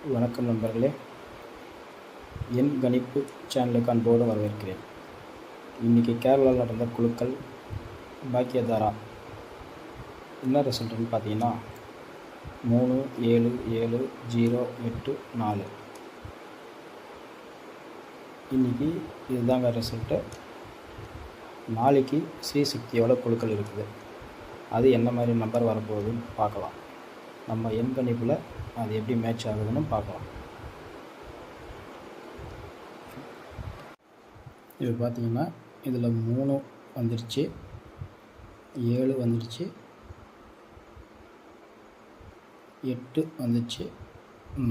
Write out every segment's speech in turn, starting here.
வணக்கம் நண்பர்களே, என் கணிப்பு சேனலுக்கு அன்போடு வரவேற்கிறேன். இன்றைக்கி கேரளாவில் நடந்த குழுக்கள் பாக்கியதாரா என்ன ரிசல்ட்டுன்னு பார்த்தீங்கன்னா 3-7-7-0-8-4. இன்றைக்கி இதுதாங்க ரிசல்ட்டு. நாளைக்கு ஸ்ரீசக்தியோட குழுக்கள் இருக்குது. அது என்ன மாதிரி நம்பர் வரப்போகுதுன்னு பார்க்கலாம். நம்ம என் கணிப்பில் அது எப்படி மேட்ச் ஆகுதுன்னு பார்க்கலாம். இது பார்த்திங்கன்னா இதில் 3 வந்துருச்சு, 7 வந்துருச்சு, 8 வந்துச்சு,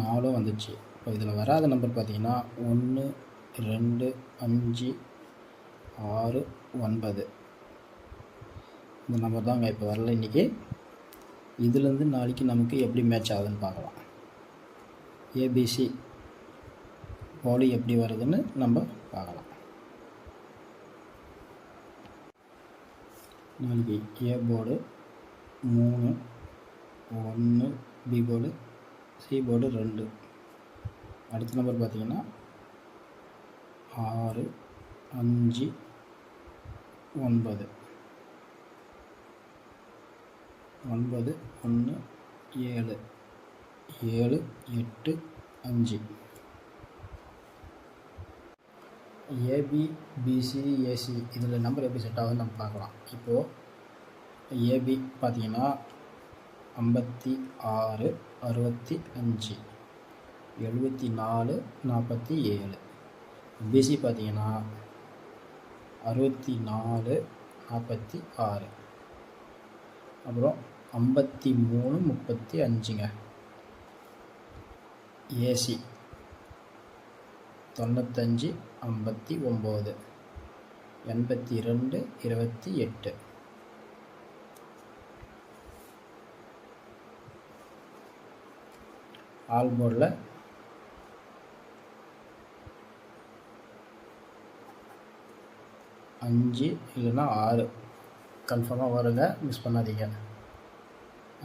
4 வந்துச்சு. இப்போ இதில் வராத நம்பர் பார்த்திங்கன்னா 1, 2, 5, 6, 9. இந்த நம்பர் தாங்க இப்போ வரல இன்றைக்கி. இதுலேருந்து நாளைக்கு நமக்கு எப்படி மேட்ச் ஆகுதுன்னு பார்க்கலாம். ஏபிசி போர்டு எப்படி வருதுன்னு நம்ம பார்க்கலாம். நாளைக்கு A board 3, 1, B board, C board 2. அடுத்த நம்பர் பார்த்திங்கன்னா 6, 5, 9. 9, 1, 7, 7, 8, 5. ஏபி, பிசி, ஏசி இதில் நம்பர் எப்படி செட் ஆகுதுன்னு நம்ம பார்க்கலாம். இப்போது ஏபி பார்த்திங்கன்னா 56, 65, 74, 47. பிசி பார்த்திங்கன்னா 64, 46. அப்புறம் 53, 35ங்க. ஏசி 95, 59, 82, 28. ஆல் போர்டில் 5 இல்லைன்னா 6 கன்ஃபார்மாக வருங்க, மிஸ் பண்ணாதீங்க.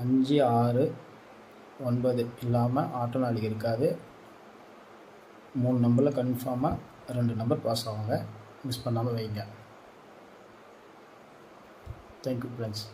5, 6, 9 இல்லாமல் ஆட்டோ நாளைக்கு இருக்காது. 3 நம்பரில் கன்ஃபார்மாக 2 நம்பர் பாஸ் ஆகுங்க, மிஸ் பண்ணாமல் வைங்க. Thank you friends.